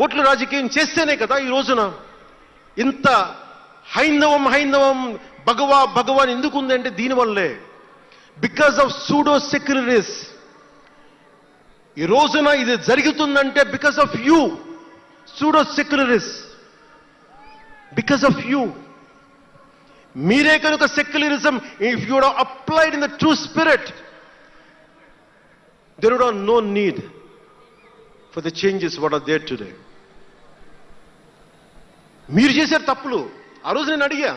ఓట్లు రాజకీయం చేస్తేనే కదా ఈ రోజున ఇంత హైందవం భగవాన్ ఎందుకు ఉందంటే దీనివల్లే. Because of pseudo secularists. ఈ రోజున ఇది జరుగుతుందంటే because of you pseudo secularists. Because of you. మీరే కనుక secularism, if you would applied in the true spirit, there would have no need for the changes what are there today. మీరు చేశారు తప్పులు. ఆ రోజు నేను అడిగా,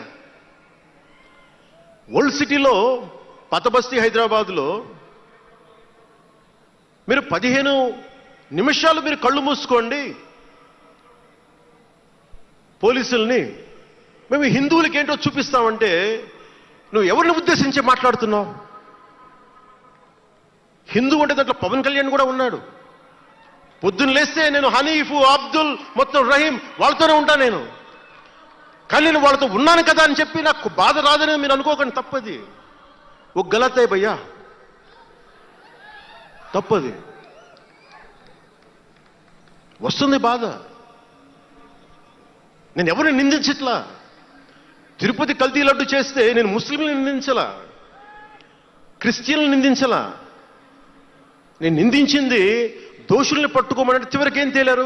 ఓల్డ్ సిటీలో పతబస్తీ హైదరాబాద్లో మీరు 15 నిమిషాలు మీరు కళ్ళు మూసుకోండి పోలీసుల్ని, మేము హిందువులకి ఏంటో చూపిస్తామంటే నువ్వు ఎవరిని ఉద్దేశించి మాట్లాడుతున్నావు? హిందూ అంటే దాంట్లో పవన్ కళ్యాణ్ కూడా ఉన్నాడు. పొద్దున్న లేస్తే నేను హనీఫ్, అబ్దుల్, మొత్తం రహీం వాళ్ళతోనే ఉంటాను నేను. కానీ నేను వాళ్ళతో ఉన్నాను కదా అని చెప్పి నాకు బాధ రాదని మీరు అనుకోకండి, తప్పది. ఓ గలతే భయ్యా, తప్పది. వస్తుంది బాధ. నేను ఎవరిని నిందించట్లా. తిరుపతి కల్తీ లడ్డు చేస్తే నేను ముస్లింలను నిందించలా, క్రిస్టియన్లను నిందించలా. నేను నిందించింది దోషుల్ని పట్టుకోమని. చివరికి ఏం తేలారు?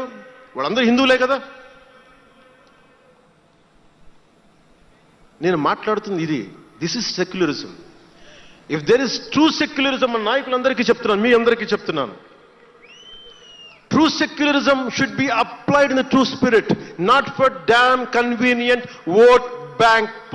వాళ్ళందరూ హిందువులే కదా. నేను మాట్లాడుతుంది ఇది. This is secularism. If there is true secularism అని నాయకులందరికీ చెప్తున్నాను, మీ అందరికీ చెప్తున్నాను. True secularism should be applied in the true spirit, not for damn convenient vote bank politics.